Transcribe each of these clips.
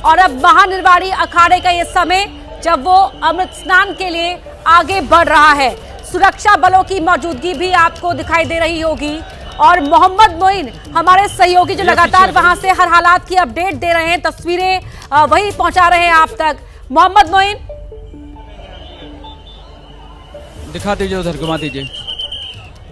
और अब महानिर्वाणी अखाड़े का ये समय जब वो अमृत स्नान के लिए आगे बढ़ रहा है। सुरक्षा बलों की मौजूदगी भी आपको दिखाई दे रही होगी और मोहम्मद मोइन हमारे सहयोगी जो लगातार वहां से हर हालात की अपडेट दे रहे हैं, तस्वीरें वही पहुंचा रहे हैं आप तक। मोहम्मद मोइन, दिखा दीजिए, उधर घुमा दीजिए।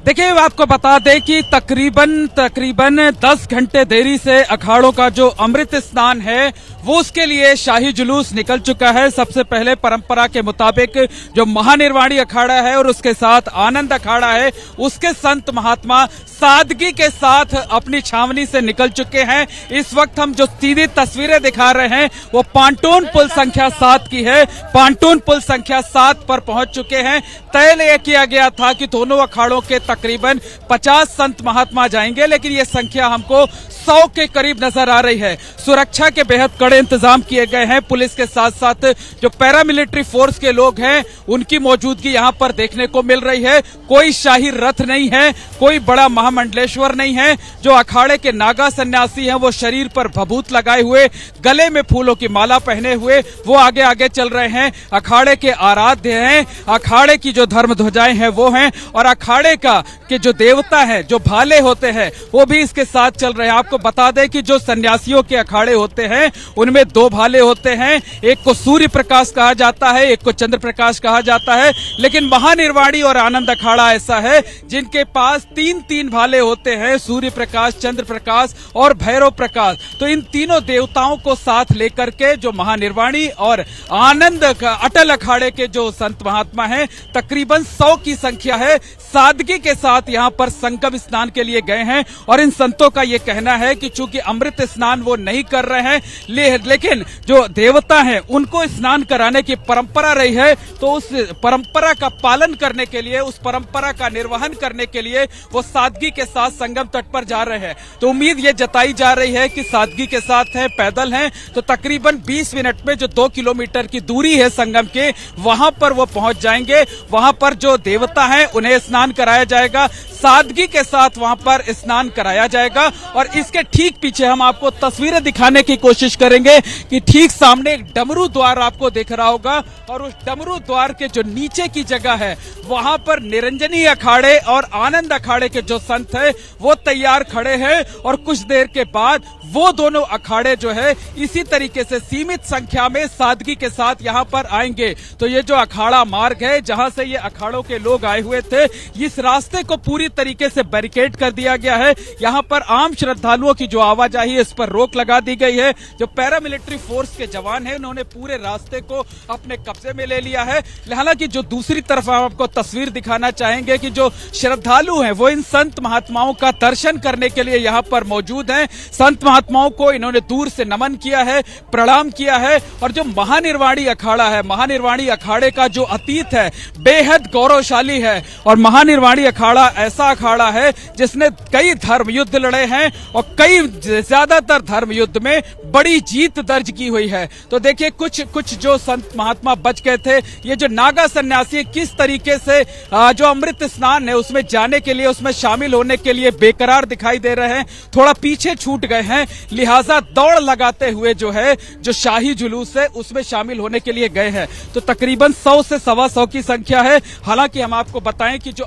देखिए, आपको बता दें कि तकरीबन 10 घंटे देरी से अखाड़ों का जो अमृत स्नान है वो उसके लिए शाही जुलूस निकल चुका है। सबसे पहले परंपरा के मुताबिक जो महानिर्वाणी अखाड़ा है और उसके साथ आनंद अखाड़ा है, उसके संत महात्मा सादगी के साथ अपनी छावनी से निकल चुके हैं। इस वक्त हम जो सीधी तस्वीरें दिखा रहे हैं वो पांटून पुल संख्या 7 की है। पांटून पुल संख्या 7 पर पहुंच चुके हैं। तय किया गया था कि दोनों अखाड़ों के तकरीबन 50 संत महात्मा जाएंगे, लेकिन ये संख्या हमको 100 के करीब नजर आ रही है। सुरक्षा के बेहद कड़े इंतजाम किए गए हैं। पुलिस के साथ साथ जो पैरामिलिट्री फोर्स के लोग हैं उनकी मौजूदगी यहां पर देखने को मिल रही है। कोई शाही रथ नहीं है, कोई बड़ा महामंडलेश्वर नहीं है। जो अखाड़े के नागा सन्यासी हैं वो शरीर पर भभूत लगाए हुए, गले में फूलों की माला पहने हुए वो आगे आगे चल रहे हैं। अखाड़े के आराध्य हैं, अखाड़े की जो धर्म ध्वजाएं हैं वो हैं, और अखाड़े का के जो देवता है, जो भाले होते हैं, वो भी इसके साथ चल रहे हैं। आपको बता दें कि जो सन्यासियों के अखाड़े होते हैं उनमें 2 भाले होते हैं। एक को सूर्य प्रकाश कहा जाता है, एक को चंद्र प्रकाश कहा जाता है, लेकिन महानिर्वाणी और आनंद अखाड़ा ऐसा है जिनके पास 3-3 भाले होते हैं, सूर्य प्रकाश, चंद्र प्रकाश और भैरव प्रकाश। तो इन तीनों देवताओं को साथ लेकर के जो महानिर्वाणी और आनंद अटल अखाड़े के जो संत महात्मा हैं, तकरीबन 100 की संख्या है, सादगी के साथ यहां पर संगम स्नान के लिए गए हैं। और इन संतों का यह कहना है कि चूंकि अमृत स्नान वो नहीं कर रहे हैं, लेकिन जो देवता हैं उनको स्नान कराने की परंपरा रही है, तो उस परंपरा का पालन करने के लिए, उस परंपरा का निर्वहन करने के लिए वो सादगी के साथ संगम तट पर जा रहे हैं। तो उम्मीद ये जताई जा रही है कि सादगी के साथ है, पैदल हैं, तो तकरीबन 20 मिनट में जो 2 किलोमीटर की दूरी है संगम के, वहां पर वो पहुंच जाएंगे। वहां पर जो देवता हैं उन्हें स्नान कराया जाएगा, सादगी के साथ वहां पर स्नान कराया जाएगा। और इसके ठीक पीछे हम आपको तस्वीरें दिखाने की कोशिश करेंगे कि ठीक सामने एक डमरू द्वार आपको दिख रहा होगा, और उस डमरू द्वार के जो नीचे की जगह है वहां पर निरंजनी अखाड़े और आनंद अखाड़े के जो संत है वो तैयार खड़े हैं। और कुछ देर के बाद वो दोनों अखाड़े जो है इसी तरीके से सीमित संख्या में सादगी के साथ यहां पर आएंगे। तो ये जो अखाड़ा मार्ग है जहां से ये अखाड़ों के लोग आए हुए थे, इस रास्ते को पूरी तरीके से बैरिकेड कर दिया गया है। यहां पर आम श्रद्धालुओं की जो आवाजाही है इस पर रोक लगा दी गई है। जो पैरामिलिट्री फोर्स के जवान हैं उन्होंने पूरे रास्ते को अपने कब्जे में ले लिया है। हालांकि जो दूसरी तरफ हम आपको तस्वीर दिखाना चाहेंगे कि जो श्रद्धालु हैं वो इन संत महात्माओं का दर्शन करने के लिए यहां पर मौजूद हैं। संत महात्माओं को इन्होंने दूर से नमन किया है, प्रणाम किया है। और जो महानिर्वाणी अखाड़ा है, महानिर्वाणी अखाड़े का जो अतीत है बेहद गौरवशाली है। और महानिर्वाणी अखाड़ा ऐसा अखाड़ा है जिसने कई धर्म युद्ध लड़े हैं और कई ज्यादातर धर्म युद्ध में बड़ी जीत दर्ज की हुई है। तो देखिए कुछ जो संत महात्मा बच गए थे, ये जो नागा सन्यासी किस तरीके से जो अमृत स्नान है उसमें जाने के लिए, उसमें शामिल होने के लिए बेकरार दिखाई दे रहे हैं, थोड़ा पीछे छूट गए हैं। लिहाजा दौड़ लगाते हुए जो शाही जुलूस है उसमें शामिल होने के लिए गए हैं। तो तकरीबन 100 से 125 की संख्या है। हालांकि हम आपको बताएं कि जो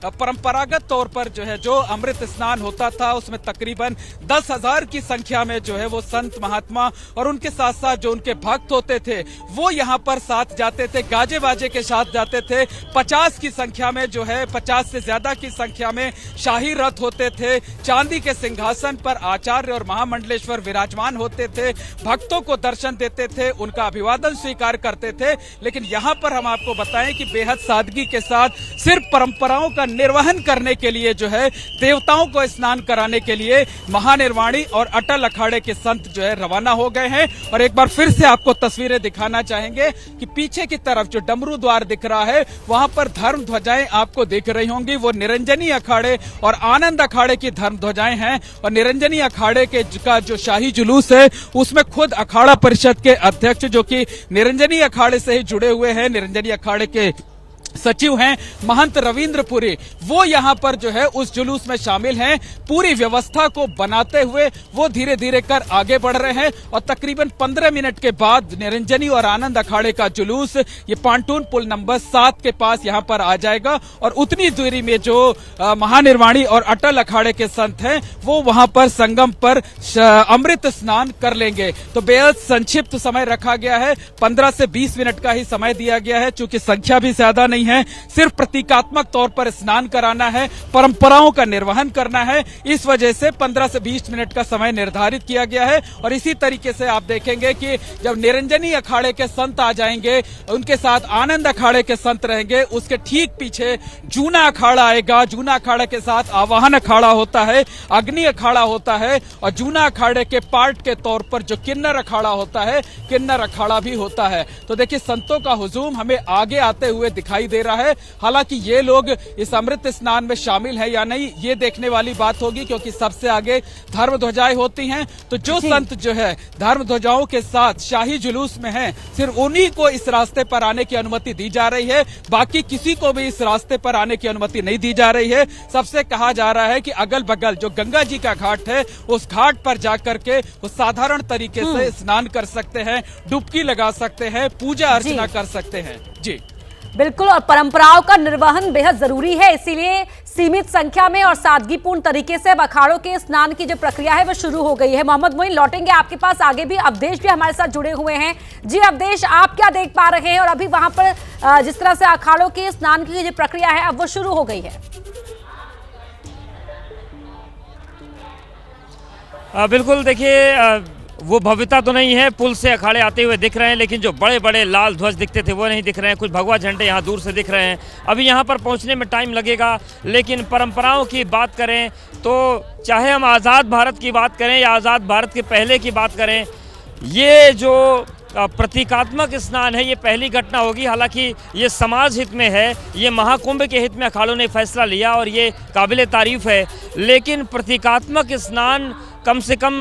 परंपरागत तौर पर जो अमृत स्नान होता था उसमें तकरीबन 10,000 की संख्या में जो है वो संत महात्मा और उनके साथ साथ जो उनके भक्त होते थे वो यहाँ पर साथ जाते थे, गाजे बाजे के साथ जाते थे। 50 की संख्या में 50 से ज्यादा की संख्या में शाही रथ होते थे। चांदी के सिंहासन पर आचार्य और महामंडलेश्वर विराजमान होते थे, भक्तों को दर्शन देते थे, उनका अभिवादन स्वीकार करते थे। लेकिन यहाँ पर हम आपको बताएं कि बेहद सादगी के साथ सिर्फ परंपराओं का निर्वहन करने के लिए देवताओं को स्नान कराने के लिए महानिर्वाणी और अटल अखाड़े के संत रवाना हो गए हैं। और एक बार फिर से आपको तस्वीरें दिखाना चाहेंगे कि पीछे की तरफ जो डमरू द्वार दिख रहा है वहां पर धर्म ध्वजाएं आपको दिख रही होंगी, वो निरंजनी अखाड़े और आनंद अखाड़े की धर्म ध्वजाएं हैं। और निरंजनी अखाड़े का जो शाही जुलूस है उसमें खुद अखाड़ा परिषद के अध्यक्ष जो कि निरंजनी अखाड़े से ही जुड़े हुए हैं, निरंजनी अखाड़े के सचिव हैं महंत रविंद्रपुरी, वो यहाँ पर जो है उस जुलूस में शामिल हैं। पूरी व्यवस्था को बनाते हुए वो धीरे धीरे कर आगे बढ़ रहे हैं और तकरीबन 15 मिनट के बाद निरंजनी और आनंद अखाड़े का जुलूस ये पांटून पुल नंबर 7 के पास यहाँ पर आ जाएगा और उतनी दूरी में जो महानिर्वाणी और अटल अखाड़े के संत हैं वो वहां पर संगम पर अमृत स्नान कर लेंगे। तो बेहद संक्षिप्त समय रखा गया है, 15 से 20 मिनट का ही समय दिया गया है, चूंकि संख्या भी ज्यादा नहीं है, सिर्फ प्रतीकात्मक तौर पर स्नान कराना है, परंपराओं का निर्वहन करना है, इस वजह से 15 से 20 मिनट का समय निर्धारित किया गया है। और इसी तरीके से आप देखेंगे कि जब निरंजनी अखाड़े के संत आ जाएंगे, उनके साथ आनंद अखाड़े के संत रहेंगे, उसके ठीक पीछे जूना अखाड़ा आएगा। जूना अखाड़ा के साथ आवाहन अखाड़ा होता है, अग्नि अखाड़ा होता है और जूना अखाड़े के पार्ट के तौर पर जो किन्नर अखाड़ा होता है, किन्नर अखाड़ा भी होता है। तो देखिए संतों का हुजूम हमें आगे आते हुए दिखाई दे रहा है। हालांकि ये लोग इस अमृत स्नान में शामिल है या नहीं, ये देखने वाली बात होगी, क्योंकि सबसे आगे धर्म ध्वजाएं होती हैं। तो जो संत जो है धर्म ध्वजाओं के साथ शाही जुलूस में हैं, सिर्फ उन्हीं को इस रास्ते पर आने की अनुमति दी जा रही है, बाकी किसी को भी इस रास्ते पर आने की अनुमति नहीं दी जा रही है। सबसे कहा जा रहा है कि अगल बगल जो गंगा जी का घाट है, उस घाट पर जाकर के वो साधारण तरीके से स्नान कर सकते हैं, डुबकी लगा सकते हैं, पूजा अर्चना कर सकते हैं। जी बिल्कुल, और परंपराओं का निर्वहन बेहद जरूरी है, इसीलिए सीमित संख्या में और सादगीपूर्ण तरीके से अब अखाड़ों के स्नान की जो प्रक्रिया है वो शुरू हो गई है। मोहम्मद मोइन, लौटेंगे आपके पास, आगे भी अवधेश भी हमारे साथ जुड़े हुए हैं। जी अवधेश, आप क्या देख पा रहे हैं और अभी वहां पर जिस तरह से अखाड़ों के स्नान की जो प्रक्रिया है अब वो शुरू हो गई है? बिल्कुल, देखिए वो भव्यता तो नहीं है, पुल से अखाड़े आते हुए दिख रहे हैं, लेकिन जो बड़े बड़े लाल ध्वज दिखते थे वो नहीं दिख रहे हैं। कुछ भगवा झंडे यहाँ दूर से दिख रहे हैं। अभी यहाँ पर पहुँचने में टाइम लगेगा, लेकिन परंपराओं की बात करें तो चाहे हम आज़ाद भारत की बात करें या आज़ाद भारत के पहले की बात करें, ये जो प्रतीकात्मक स्नान है ये पहली घटना होगी। हालांकि ये समाज हित में है, ये महाकुंभ के हित में अखाड़ों ने फैसला लिया और ये काबिल तारीफ है, लेकिन प्रतीकात्मक स्नान कम से कम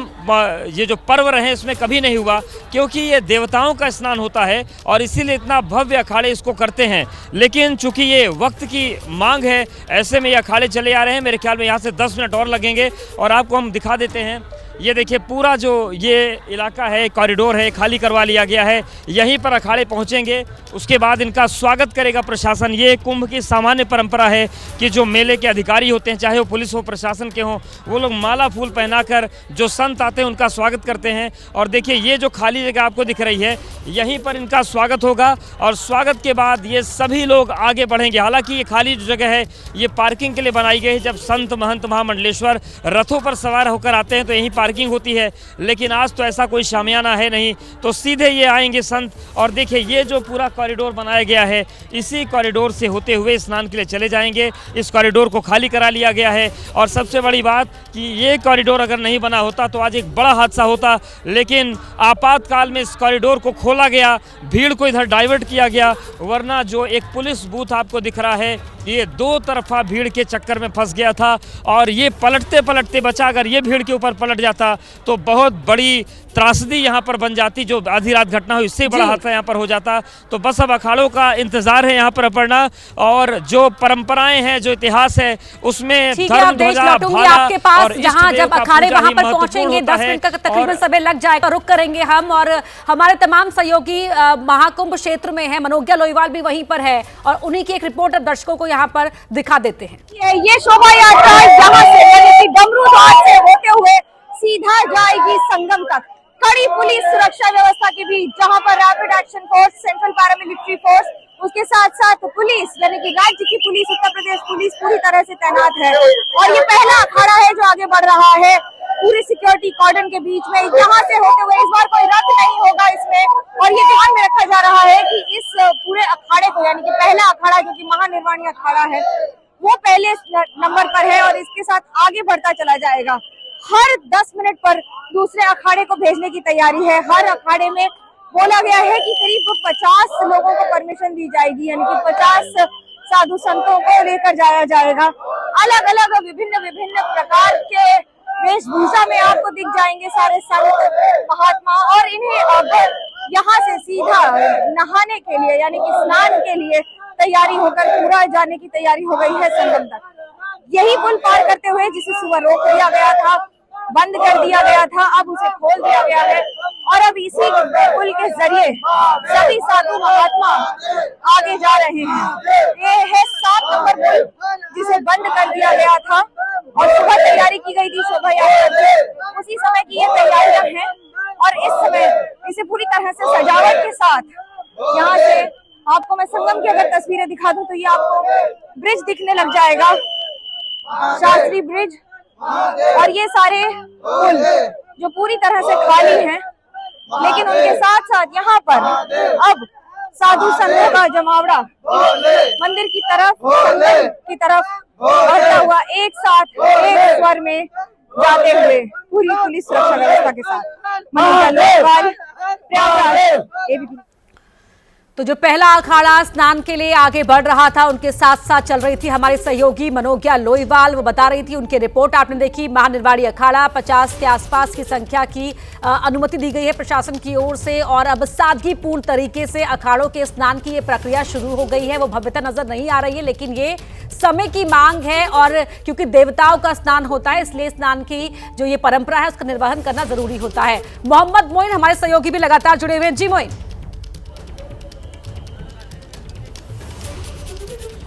ये जो पर्व रहे इसमें कभी नहीं हुआ, क्योंकि ये देवताओं का स्नान होता है और इसीलिए इतना भव्य अखाड़े इसको करते हैं। लेकिन चूंकि ये वक्त की मांग है, ऐसे में ये अखाड़े चले आ रहे हैं। मेरे ख्याल में यहाँ से 10 मिनट और लगेंगे और आपको हम दिखा देते हैं। ये देखिए पूरा जो ये इलाका है, कॉरिडोर है, खाली करवा लिया गया है। यहीं पर अखाड़े पहुंचेंगे, उसके बाद इनका स्वागत करेगा प्रशासन। ये कुंभ की सामान्य परंपरा है कि जो मेले के अधिकारी होते हैं, चाहे वो पुलिस हो, प्रशासन के हों, वो लोग माला फूल पहनाकर जो संत आते हैं उनका स्वागत करते हैं। और देखिए ये जो खाली जगह आपको दिख रही है, यहीं पर इनका स्वागत होगा और स्वागत के बाद ये सभी लोग आगे बढ़ेंगे। हालांकि ये खाली जो जगह है ये पार्किंग के लिए बनाई गई है। जब संत महंत महामंडलेश्वर रथों पर सवार होकर आते हैं तो यहीं पार्किंग होती है, लेकिन आज तो ऐसा कोई शामियाना है नहीं, तो सीधे ये आएंगे संत। और देखिए ये जो पूरा कॉरिडोर बनाया गया है, इसी कॉरिडोर से होते हुए स्नान के लिए चले जाएंगे। इस कॉरिडोर को खाली करा लिया गया है और सबसे बड़ी बात कि ये कॉरिडोर अगर नहीं बना होता तो आज एक बड़ा हादसा होता, लेकिन आपातकाल में इस कॉरिडोर को खोला गया, भीड़ को इधर डाइवर्ट किया गया, वरना जो एक पुलिस बूथ आपको दिख रहा है ये 2 तरफा भीड़ के चक्कर में फंस गया था और ये पलटते पलटते बचा। अगर ये भीड़ के ऊपर पलट जाता तो बहुत बड़ी त्रासदी यहाँ पर बन जाती, जो आधी रात घटना हुई इससे बड़ा हादसा यहाँ पर हो जाता। तो बस अब अखाड़ों का इंतजार है यहाँ पर अपना, और जो परंपराएं हैं, जो इतिहास है, उसमें धर्म ध्वजा आपके पास जहाँ जब अखाड़े वहां पर पहुंचेंगे 10 मिनट का तकरीबन समय लग जाएगा। रुक करेंगे हम और हमारे तमाम सहयोगी महाकुंभ क्षेत्र में है, मनोज्ञा लोईवाल भी वहीं पर है और उन्हीं की एक रिपोर्ट दर्शकों को यहाँ पर दिखा देते हैं। ये शोभा यात्रा यहाँ से यानी कि डमरू द्वार से होते हुए सीधा जाएगी संगम तक। कड़ी पुलिस सुरक्षा व्यवस्था के बीच, जहां पर rapid action force, central paramilitary force, उसके साथ साथ पुलिस यानी कि राज्य की पुलिस, उत्तर प्रदेश पुलिस पूरी तरह से तैनात है। और ये पहला अखाड़ा है जो आगे बढ़ रहा है पूरे सिक्योरिटी कॉर्डन के बीच में। यहाँ से होते हुए इस बार कोई रथ नहीं होगा इसमें, और ये ध्यान में रखा जा रहा है कि इस पूरे अखाड़े को यानी कि पहला अखाड़ा जो कि महानिर्वाणी अखाड़ा है वो पहले नंबर पर है और इसके साथ आगे बढ़ता चला जाएगा। हर 10 मिनट पर दूसरे अखाड़े को भेजने की तैयारी है। हर अखाड़े में बोला गया है कि करीब 50 लोगों को परमिशन दी जाएगी, यानी कि 50 साधु संतों को लेकर जाया जाएगा। अलग अलग विभिन्न प्रकार के वेशभूषा में आपको दिख जाएंगे सारे संत महात्मा, और इन्हें अब यहाँ से सीधा नहाने के लिए यानी कि स्नान के लिए तैयारी होकर पूरा जाने की तैयारी हो गई है संगम तक। यही पुल पार करते हुए जिसे सुबह रोक दिया गया था, बंद कर दिया गया था, अब उसे खोल दिया गया है और अब इसी पुल के जरिए सभी साधु महात्मा आगे जा रहे हैं। ये है 7 नंबर पुल जिसे बंद कर दिया गया था और सुबह तैयारी की गई थी शोभा यात्रा की। उसी समय की ये तैयारियां हैं और इस समय इसे पूरी तरह से सजावट के साथ यहाँ से आपको मैं संगम की अगर तस्वीरें दिखा दूं तो ये आपको ब्रिज दिखने लग जाएगा, शास्त्री ब्रिज, और ये सारे पुल जो पूरी तरह से खाली हैं, लेकिन उनके साथ साथ यहाँ पर अब साधु संतों का जमावड़ा मंदिर की तरफ, संगम की तरफ बढ़ता हुआ एक साथ एक स्वर में जाते हुए पूरी पुलिस सुरक्षा व्यवस्था के साथ। मनीषा लोकपाल, प्रयागराज, एबीपी। तो जो पहला अखाड़ा स्नान के लिए आगे बढ़ रहा था, उनके साथ साथ चल रही थी हमारी सहयोगी मनोज्ञा लोईवाल। वो बता रही थी, उनकी रिपोर्ट आपने देखी। महानिर्वाणी अखाड़ा 50 के आसपास की संख्या की अनुमति दी गई है प्रशासन की ओर से और अब सादगीपूर्ण तरीके से अखाड़ों के स्नान की ये प्रक्रिया शुरू हो गई है। वो भव्यता नजर नहीं आ रही है, लेकिन ये समय की मांग है और क्योंकि देवताओं का स्नान होता है, इसलिए स्नान की जो ये परंपरा है उसका निर्वहन करना जरूरी होता है। मोहम्मद मोइन हमारे सहयोगी भी लगातार जुड़े हुए हैं। जी मोइन।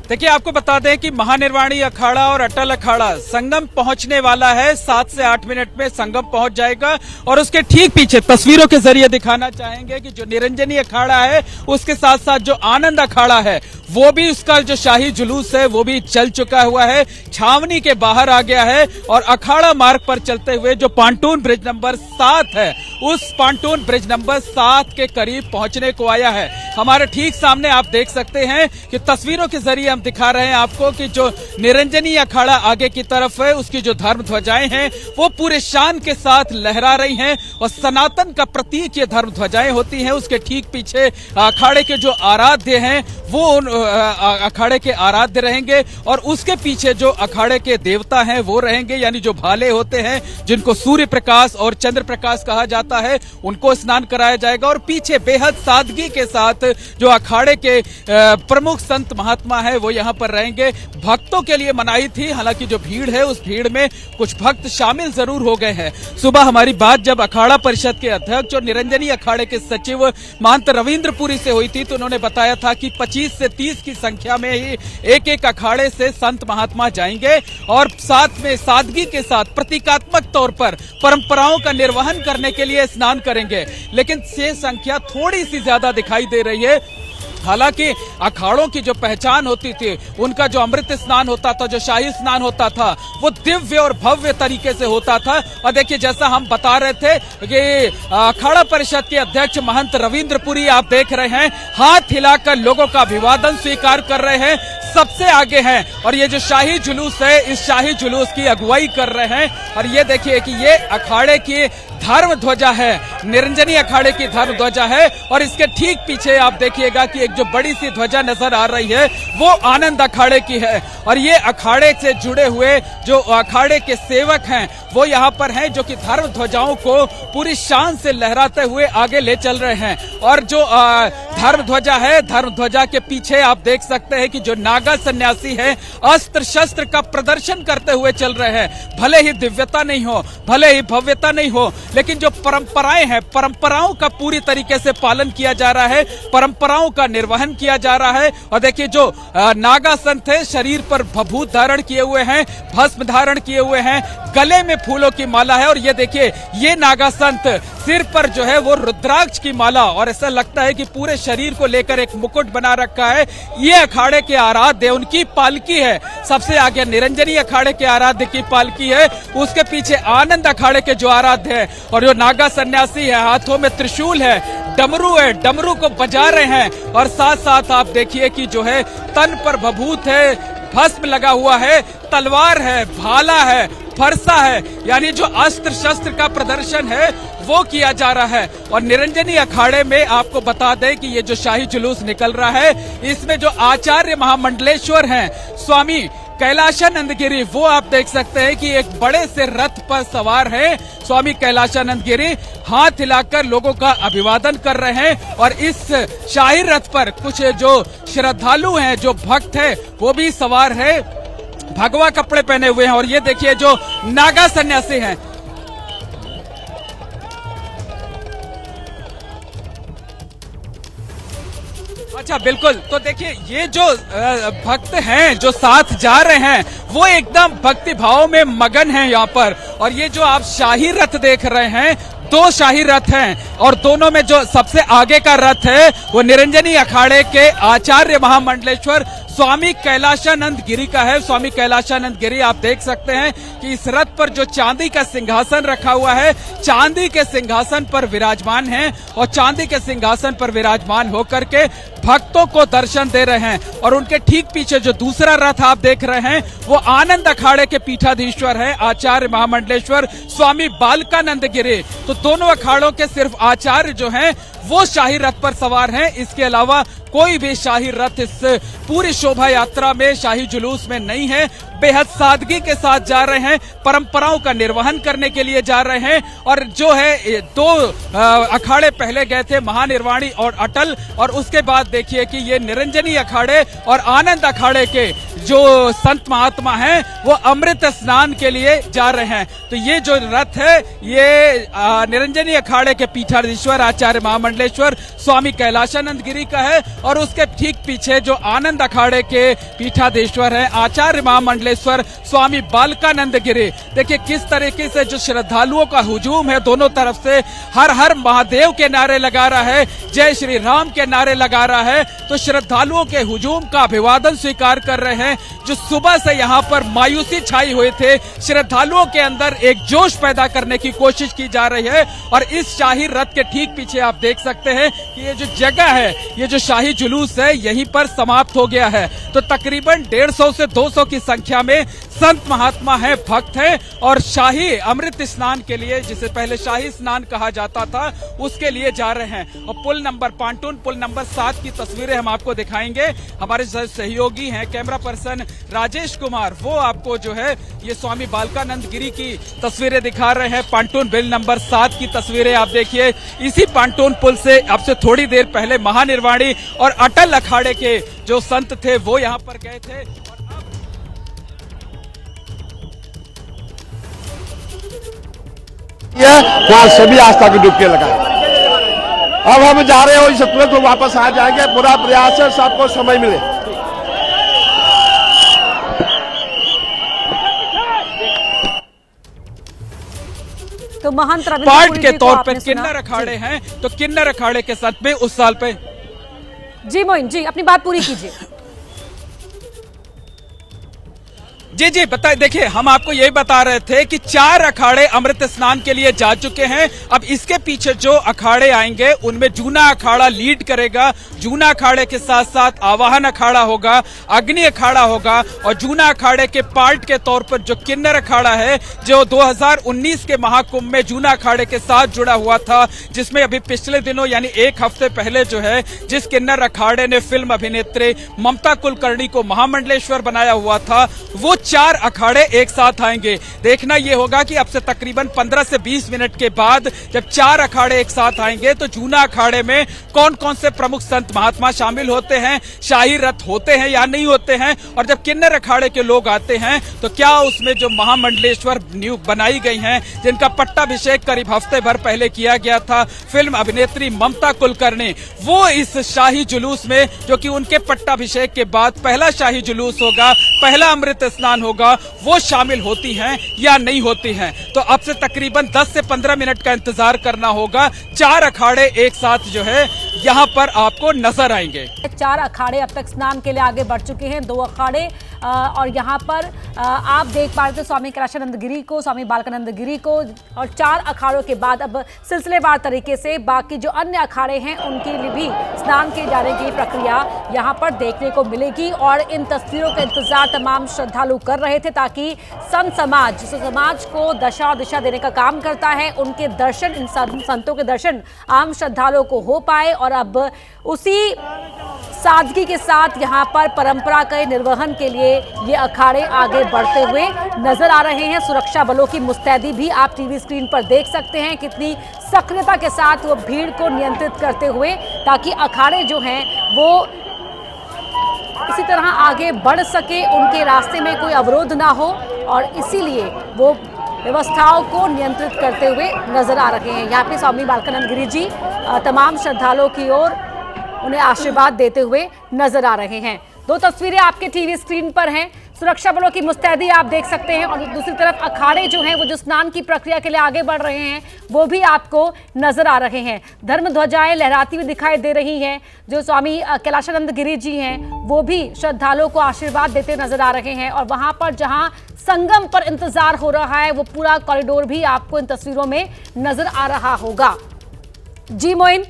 देखिए, आपको बता दें कि महानिर्वाणी अखाड़ा और अटल अखाड़ा संगम पहुंचने वाला है। 7 से 8 मिनट में संगम पहुंच जाएगा और उसके ठीक पीछे तस्वीरों के जरिए दिखाना चाहेंगे कि जो निरंजनी अखाड़ा है उसके साथ साथ जो आनंद अखाड़ा है वो भी, उसका जो शाही जुलूस है वो भी चल चुका हुआ है, छावनी के बाहर आ गया है और अखाड़ा मार्ग पर चलते हुए जो पांटून ब्रिज नंबर 7 है उस पांटून ब्रिज नंबर 7 के करीब पहुंचने को आया है। हमारे ठीक सामने आप देख सकते हैं कि तस्वीरों के जरिए हम दिखा रहे हैं आपको कि जो निरंजनी अखाड़ा आगे की तरफ है उसकी जो धर्म ध्वजाएं हैं वो पूरे शान के साथ लहरा रही हैं और सनातन का प्रतीक ये धर्म ध्वजाएं होती हैं। उसके ठीक पीछे अखाड़े के जो आराध्य हैं वो अखाड़े के आराध्य रहेंगे और उसके पीछे जो अखाड़े के देवता हैं वो रहेंगे, यानी जो भाले होते हैं जिनको सूर्य प्रकाश और चंद्र प्रकाश कहा जाता है, उनको स्नान कराया जाएगा। और पीछे बेहद सादगी के साथ जो अखाड़े के प्रमुख संत महात्मा है वो यहाँ पर रहेंगे। भक्तों के लिए मनाही थी, हालांकि जो भीड़ है उस भीड़ में कुछ भक्त शामिल जरूर हो गए हैं। सुबह हमारी बात जब अखाड़ा परिषद के अध्यक्ष और निरंजनी अखाड़े के सचिव महंत रविंद्रपुरी से हुई थी तो उन्होंने बताया था कि 25 से 30 की संख्या में ही एक एक अखाड़े से संत महात्मा जाएंगे और साथ में सादगी के साथ प्रतीकात्मक तौर पर परंपराओं का निर्वहन करने के लिए स्नान करेंगे। लेकिन ये संख्या थोड़ी सी ज्यादा दिखाई दे रही है। हालांकि अखाड़ों की जो पहचान होती थी, उनका जो अमृत स्नान होता था, जो शाही स्नान होता था, वो दिव्य और भव्य तरीके से होता था। और देखिए, जैसा हम बता रहे थे कि अखाड़ा परिषद के अध्यक्ष महंत रविंद्रपुरी आप देख रहे हैं, हाथ हिलाकर लोगों का अभिवादन स्वीकार कर रहे हैं, सबसे आगे हैं और ये जो शाही जुलूस है इस शाही जुलूस की अगुवाई कर रहे हैं। और ये देखिए कि ये अखाड़े की धर्म ध्वजा है, निरंजनी अखाड़े की धर्म ध्वजा है और इसके ठीक पीछे आप देखिएगा कि एक जो बड़ी सी ध्वजा नजर आ रही है वो आनंद अखाड़े की है। और ये अखाड़े से जुड़े हुए जो अखाड़े के सेवक हैं वो यहाँ पर हैं, जो कि धर्म ध्वजाओं को पूरी शान से लहराते हुए आगे ले चल रहे हैं। और जो धर्म ध्वजा है, धर्म ध्वजा के पीछे आप देख सकते हैं कि जो नागा सन्यासी है अस्त्र शस्त्र का प्रदर्शन करते हुए चल रहे हैं। भले ही दिव्यता नहीं हो, भले ही भव्यता नहीं हो, लेकिन जो परंपराएं हैं, परंपराओं का पूरी तरीके से पालन किया जा रहा है, परंपराओं का निर्वहन किया जा रहा है। और देखिए, जो नागा संत है शरीर पर भभूत धारण किए हुए हैं, भस्म धारण किए हुए हैं, गले में फूलों की माला है। और ये देखिए, ये नागा संत सिर पर जो है वो रुद्राक्ष की माला, और ऐसा लगता है कि पूरे शरीर को लेकर एक मुकुट बना रखा है। ये अखाड़े के आराध्य, उनकी पालकी है। सबसे आगे निरंजनी अखाड़े के आराध्य की पालकी है, उसके पीछे आनंद अखाड़े के जो आराध्य है। और जो नागा सन्यासी है, हाथों में त्रिशूल है, डमरू है, डमरू को बजा रहे हैं। और साथ साथ आप देखिए कि जो है तन पर भभूत है, भस्म लगा हुआ है, तलवार है, भाला है, फरसा है, यानी जो अस्त्र शस्त्र का प्रदर्शन है वो किया जा रहा है। और निरंजनी अखाड़े में आपको बता दें कि ये जो शाही जुलूस निकल रहा है इसमें जो आचार्य महामंडलेश्वर हैं स्वामी कैलाशानंद गिरी, वो आप देख सकते हैं कि एक बड़े से रथ पर सवार है स्वामी कैलाशानंद गिरी, हाथ हिलाकर लोगों का अभिवादन कर रहे हैं। और इस शाही रथ पर कुछ जो श्रद्धालु हैं, जो भक्त हैं, वो भी सवार है, भगवा कपड़े पहने हुए हैं। और ये देखिए जो नागा सन्यासी हैं, अच्छा बिल्कुल, तो देखिए ये जो भक्त हैं जो साथ जा रहे हैं वो एकदम भक्ति भाव में मगन हैं यहाँ पर। और ये जो आप शाही रथ देख रहे हैं, 2 शाही रथ हैं और दोनों में जो सबसे आगे का रथ है वो निरंजनी अखाड़े के आचार्य महामंडलेश्वर स्वामी कैलाशानंद गिरी का है। स्वामी कैलाशानंद गिरी आप देख सकते हैं कि इस रथ पर जो चांदी का सिंहासन रखा हुआ है, चांदी के सिंहासन पर विराजमान हैं और चांदी के सिंहासन पर विराजमान होकर के भक्तों को दर्शन दे रहे हैं। और उनके ठीक पीछे जो दूसरा रथ आप देख रहे हैं वो आनंद अखाड़े के पीठाधीश्वर है, आचार्य महामंडलेश्वर स्वामी बालकानंद गिरी। तो दोनों अखाड़ों के सिर्फ आचार्य जो हैं वो शाही रथ पर सवार हैं, इसके अलावा कोई भी शाही रथ इस पूरी शोभा यात्रा में, शाही जुलूस में नहीं है। बेहद सादगी के साथ जा रहे हैं, परंपराओं का निर्वहन करने के लिए जा रहे हैं। और जो है 2 अखाड़े पहले गए थे, महानिर्वाणी और अटल, और उसके बाद देखिए कि ये निरंजनी अखाड़े और आनंद अखाड़े के जो संत महात्मा हैं वो अमृत स्नान के लिए जा रहे हैं। तो ये जो रथ है ये निरंजनी अखाड़े के पीठाधीश्वर आचार्य महामंडलेश्वर स्वामी कैलाशानंद गिरी का है और उसके ठीक पीछे जो आनंद अखाड़े के पीठाधीश्वर है आचार्य महामंडलेश्वर स्वामी बालकानंद गिरी। देखिए किस तरीके से जो श्रद्धालुओं का हुजूम है, दोनों तरफ से हर हर महादेव के नारे लगा रहा है, जय श्री राम के नारे लगा रहा है। तो श्रद्धालुओं के हुजूम का अभिवादन स्वीकार कर रहे हैं। जो सुबह से यहाँ पर मायूसी छाई हुई थे, श्रद्धालुओं के अंदर एक जोश पैदा करने की कोशिश की जा रही है। और इस शाही रथ के ठीक पीछे आप देख सकते हैं कि ये जो जगह है, ये जो शाही जुलूस है यहीं पर समाप्त हो गया है। तो तकरीबन 150 से 200 की संख्या में संत महात्मा हैं, भक्त हैं और शाही अमृत स्नान के लिए, जिसे पहले शाही स्नान कहा जाता था, उसके लिए जा रहे हैं। और पुल नंबर पांटून पुल नंबर 7 की तस्वीरें हम आपको दिखाएंगे। हमारे सहयोगी हैं कैमरा पर्सन राजेश कुमार, वो आपको जो है ये स्वामी बालकानंद गिरी की तस्वीरें दिखा रहे हैं। पांटून बिल नंबर 7 की तस्वीरें आप देखिए। इसी पांटून पुल से अब से थोड़ी देर पहले महानिर्वाणी और अटल अखाड़े के जो संत थे वो यहाँ पर गए थे। वहाँ सभी आस्था की डुबकी लगाए। अब हम जा रहे हो, इससे तुरंत वापस आ जाएंगे। पूरा प्रयास है सबको समय मिले। तो महंत पार्ट के तौर पर किन्नर अखाड़े हैं, तो किन्नर अखाड़े के साथ में उस साल पे जी मोइन जी अपनी बात पूरी कीजिए। जी जी बताए। देखिए हम आपको यही बता रहे थे कि 4 अखाड़े अमृत स्नान के लिए जा चुके हैं। अब इसके पीछे जो अखाड़े आएंगे उनमें जूना अखाड़ा लीड करेगा। जूना अखाड़े के साथ साथ आवाहन अखाड़ा होगा, अग्नि अखाड़ा होगा और जूना अखाड़े के पार्ट के तौर पर जो किन्नर अखाड़ा है, जो 2019 के महाकुंभ में जूना अखाड़े के साथ जुड़ा हुआ था, जिसमें अभी पिछले दिनों यानी 1 हफ्ते पहले जो है जिस किन्नर अखाड़े ने फिल्म अभिनेत्री ममता कुलकर्णी को महामंडलेश्वर बनाया हुआ था, वो 4 अखाड़े एक साथ आएंगे। देखना यह होगा कि अब से तकरीबन 15 से 20 मिनट के बाद जब 4 अखाड़े एक साथ आएंगे तो जूना अखाड़े में कौन कौन से प्रमुख संत महात्मा शामिल होते हैं, शाही रथ होते हैं या नहीं होते हैं, और जब किन्नर अखाड़े के लोग आते हैं तो क्या उसमें जो महामंडलेश्वर न्यू बनाई गई हैं, जिनका पट्टाभिषेक करीब हफ्ते भर पहले किया गया था फिल्म अभिनेत्री ममता कुलकर्णी, वो इस शाही जुलूस में, जो कि उनके पट्टाभिषेक के बाद पहला शाही जुलूस होगा, पहला अमृत स्नान होगा, वो शामिल होती हैं या नहीं होती हैं। तो अब से तकरीबन 10 से 15 मिनट का इंतजार करना होगा। 4 अखाड़े एक साथ जो है यहाँ पर आपको नजर आएंगे। 4 अखाड़े अब तक स्नान के लिए आगे बढ़ चुके हैं, 2 अखाड़े और यहाँ पर आप देख पा रहे थे स्वामी कैलाशानंद गिरी को, स्वामी बालकानंद गिरी को, और 4 अखाड़ों के बाद अब सिलसिलेवार तरीके से बाकी जो अन्य अखाड़े हैं उनके लिए भी स्नान किए जाने की प्रक्रिया यहाँ पर देखने को मिलेगी। और इन तस्वीरों का इंतजार तमाम श्रद्धालु कर रहे थे ताकि संत समाज, जिस समाज को दशा और दिशा देने का काम करता है, उनके दर्शन, इन संतों के दर्शन आम श्रद्धालुओं को हो पाए। और अब उसी सादगी के साथ यहाँ पर परंपरा के निर्वहन के लिए ये अखाड़े आगे बढ़ते हुए नजर आ रहे हैं। सुरक्षा बलों की मुस्तैदी भी आप टीवी स्क्रीन पर देख सकते हैं, कितनी सक्रियता के साथ वो भीड़ को नियंत्रित करते हुए, ताकि अखाड़े जो हैं वो इसी तरह आगे बढ़ सके, उनके रास्ते में कोई अवरोध ना हो, और इसीलिए वो व्यवस्थाओं को नियंत्रित करते हुए नजर आ रहे हैं। यहाँ पे स्वामी बालकानंद गिरी जी तमाम श्रद्धालुओं की ओर उन्हें आशीर्वाद देते हुए नजर आ रहे हैं। दो तस्वीरें आपके टीवी स्क्रीन पर हैं। सुरक्षा बलों की मुस्तैदी आप देख सकते हैं, और दूसरी तरफ अखाड़े जो हैं वो जो स्नान की प्रक्रिया के लिए आगे बढ़ रहे हैं वो भी आपको नजर आ रहे हैं। धर्म ध्वजाएं लहराती हुई दिखाई दे रही हैं। जो स्वामी कैलाशानंद गिरी जी हैं वो भी श्रद्धालुओं को आशीर्वाद देते नजर आ रहे हैं, और वहां पर जहां संगम पर इंतजार हो रहा है वो पूरा कॉरिडोर भी आपको इन तस्वीरों में नजर आ रहा होगा। जी मोइन।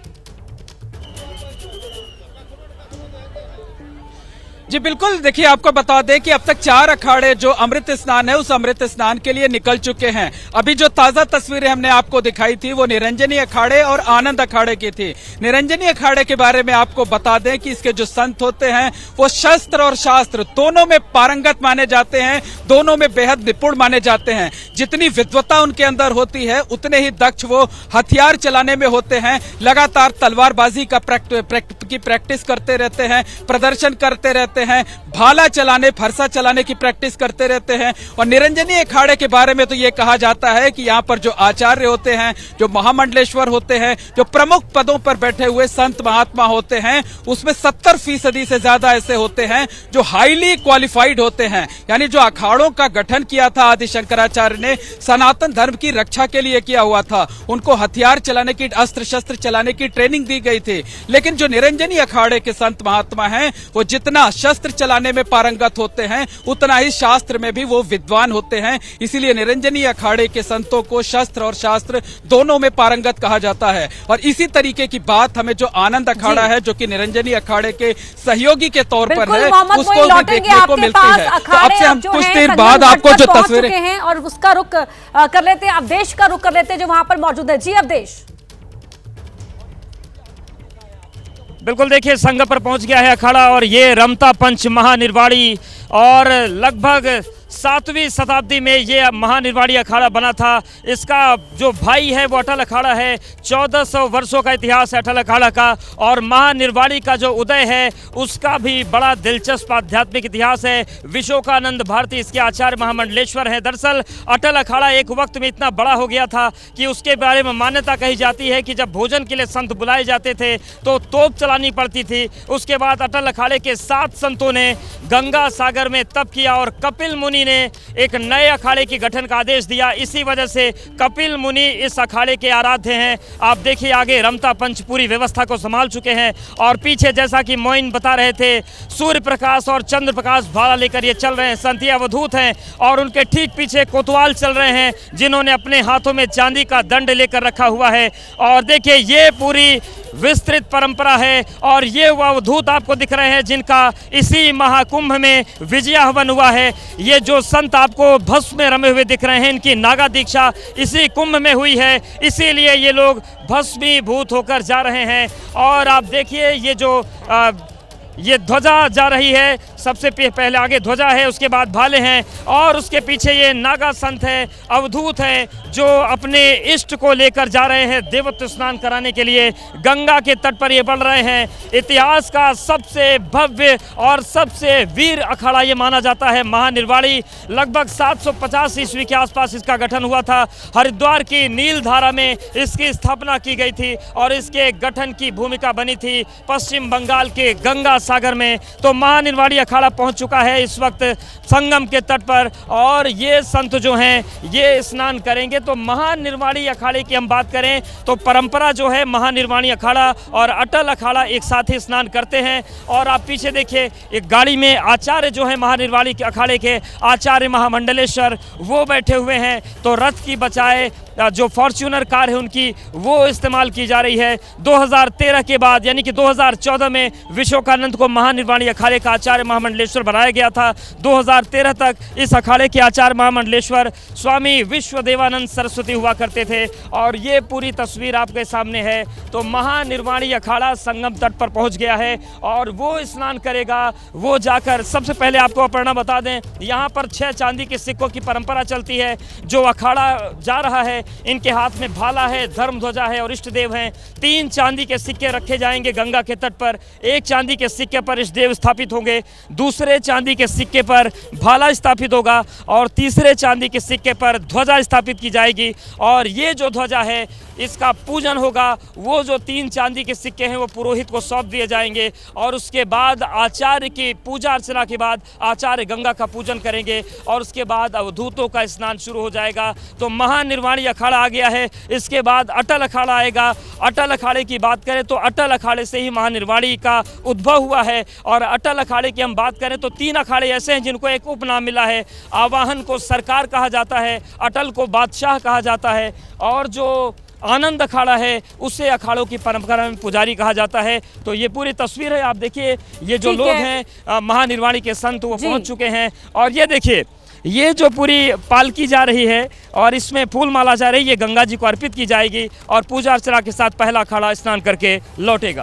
जी बिल्कुल, देखिए आपको बता दें कि अब तक 4 अखाड़े जो अमृत स्नान है उस अमृत स्नान के लिए निकल चुके हैं। अभी जो ताजा तस्वीरें हमने आपको दिखाई थी वो निरंजनी अखाड़े और आनंद अखाड़े की थी। निरंजनी अखाड़े के बारे में आपको बता दें कि इसके जो संत होते हैं वो शस्त्र और शास्त्र दोनों में पारंगत माने जाते हैं, दोनों में बेहद निपुण माने जाते हैं। जितनी विद्वता उनके अंदर होती है उतने ही दक्ष वो हथियार चलाने में होते हैं। लगातार तलवारबाजी की प्रैक्टिस करते रहते हैं, प्रदर्शन करते रहते हैं, भाला चलाने फरसा चलाने की प्रैक्टिस करते रहते हैं। और निरंजनी अखाड़े के बारे में तो ये कहा जाता है कि यहाँ पर जो आचार्य होते हैं, जो महामंडलेश्वर होते हैं, जो प्रमुख पदों पर बैठे हुए संत महात्मा होते हैं, उसमें 70% से ज्यादा ऐसे होते हैं जो हाईली क्वालिफाइड होते हैं। यानी जो अखाड़ों का गठन किया था आदि शंकराचार्य ने सनातन धर्म की रक्षा के लिए किया हुआ था। उनको हथियार चलाने की, अस्त्र शस्त्र चलाने की ट्रेनिंग दी गई थी। लेकिन जो निरंजनी अखाड़े के संत महात्मा हैं वो जितना शस्त्र चलाने में पारंगत होते हैं उतना ही शास्त्र में भी वो विद्वान होते हैं। इसीलिए निरंजनी अखाड़े के संतों को शस्त्र और शास्त्र दोनों में पारंगत कहा जाता है। और इसी तरीके की बात हमें जो आनंद अखाड़ा है जो कि निरंजनी अखाड़े के सहयोगी के तौर पर है उसको भी देखने को मिलती है। तो आपसे हम कुछ देर बाद आपको जो तस्वीरें हैं और उसका रुख कर लेते हैं, अवधेश का रुख कर लेते हैं जो वहां पर मौजूद है। जी अवधेश। बिल्कुल, देखिए संगम पर पहुंच गया है अखाड़ा, और ये रमता पंच महानिर्वाणी, और लगभग 7वीं शताब्दी में ये महानिर्वाणी अखाड़ा बना था। इसका जो भाई है वो अटल अखाड़ा है। 1400 वर्षों का इतिहास है अटल अखाड़ा का, और महानिर्वाणी का जो उदय है उसका भी बड़ा दिलचस्प आध्यात्मिक इतिहास है। विशोकानंद भारती इसके आचार्य महामंडलेश्वर हैं। दरअसल अटल अखाड़ा एक वक्त में इतना बड़ा हो गया था कि उसके बारे में मान्यता कही जाती है कि जब भोजन के लिए संत बुलाए जाते थे तो तोप चलानी पड़ती थी। उसके बाद अटल अखाड़े के 7 संतों ने गंगा सागर में तप किया, और कपिल मुनि ने एक नए अखाड़े की गठन का आदेश दिया। इसी वजह से कपिल मुनि इस अखाड़े के आराध्य हैं। आप देखिए आगे रमता पंच पूरी व्यवस्था को संभाल चुके हैं, और पीछे जैसा कि मोइन बता रहे थे सूर्य प्रकाश और चंद्र प्रकाश भाला लेकर ये चल रहे हैं। संत अवधूत हैं, और उनके ठीक पीछे कोतवाल चल रहे हैं जिन्होंने अपने हाथों में चांदी का दंड लेकर रखा हुआ है। और देखिए ये पूरी विस्तृत परंपरा है, और ये वो अवधूत आपको दिख रहे हैं जिनका इसी महाकुंभ में विजयाहवन हुआ है। ये जो संत आपको भस्म में रमे हुए दिख रहे हैं इनकी नागा दीक्षा इसी कुंभ में हुई है, इसीलिए ये लोग भस्मीभूत होकर जा रहे हैं। और आप देखिए ये जो ये ध्वजा जा रही है, सबसे पहले आगे ध्वजा है, उसके बाद भाले हैं, और उसके पीछे ये नागा संत है, अवधूत हैं जो अपने इष्ट को लेकर जा रहे हैं देवत्व स्नान कराने के लिए। गंगा के तट पर ये बढ़ रहे हैं। इतिहास का सबसे भव्य और सबसे वीर अखाड़ा ये माना जाता है महानिर्वाणी। लगभग 750 ईस्वी के आसपास इसका गठन हुआ था। हरिद्वार की नील धारा में इसकी स्थापना की गई थी, और इसके गठन की भूमिका बनी थी पश्चिम बंगाल के गंगा सागर में। तो महानिर्वाणी अखाड़ा पहुंच चुका है इस वक्त संगम के तट पर, और ये संत जो हैं ये स्नान करेंगे। तो महानिर्वाणी अखाड़े की हम बात करें तो परंपरा जो है महानिर्वाणी अखाड़ा और अटल अखाड़ा एक साथ ही स्नान करते हैं। और आप पीछे देखिए एक गाड़ी में आचार्य जो है महानिर्वाणी के अखाड़े के आचार्य महामंडलेश्वर वो बैठे हुए हैं। तो रथ की बजाय जो फॉर्च्यूनर कार है उनकी वो इस्तेमाल की जा रही है। 2013 के बाद यानी कि 2014 में विशोकानंद को महानिर्वाणी अखाड़े का आचार्य महामंडलेश्वर बनाया गया था। 2013 तक इस अखाड़े के आचार्य महामंडलेश्वर स्वामी विश्वदेवानंद सरस्वती हुआ करते थे और ये पूरी तस्वीर आपके सामने है। तो महानिर्वाणी अखाड़ा संगम तट पर पहुंच गया है और वो स्नान करेगा। वो जाकर सबसे पहले आपको अपर्णा बता दें, यहाँ पर 6 चांदी के सिक्कों की परंपरा चलती है। जो अखाड़ा जा रहा है इनके हाथ में भाला है, धर्म ध्वजा है और इष्ट देव हैं। 3 चांदी के सिक्के रखे जाएंगे गंगा के तट पर। 1 चांदी के सिक्के पर इष्ट देव स्थापित होंगे, दूसरे चांदी के सिक्के पर भाला स्थापित होगा और तीसरे चांदी के सिक्के पर ध्वजा स्थापित की जाएगी। और ये जो ध्वजा है इसका पूजन होगा। वो जो 3 चांदी के सिक्के हैं वो पुरोहित को सौंप दिए जाएंगे और उसके बाद आचार्य की पूजा अर्चना के बाद आचार्य गंगा का पूजन करेंगे और उसके बाद अवधूतों का स्नान शुरू हो जाएगा। तो महानिर्वाणी अखाड़ा आ गया है। इसके बाद अटल अखाड़ा आएगा। अटल अखाड़े की बात करें तो अटल अखाड़े से ही महानिर्वाणी का उद्भव हुआ है। और अटल अखाड़े की हम बात करें तो 3 अखाड़े ऐसे हैं जिनको एक उपनाम मिला है। आवाहन को सरकार कहा जाता है, अटल को बादशाह कहा जाता है और जो आनंद अखाड़ा है उसे अखाड़ों की परंपरा में पुजारी कहा जाता है। तो ये पूरी तस्वीर है, आप देखिए ये जो लोग हैं महानिर्वाणी के संत वो पहुंच चुके हैं। और ये देखिए ये जो पूरी पालकी जा रही है और इसमें फूल माला जा रही है, ये गंगा जी को अर्पित की जाएगी और पूजा अर्चना के साथ पहला अखाड़ा स्नान करके लौटेगा।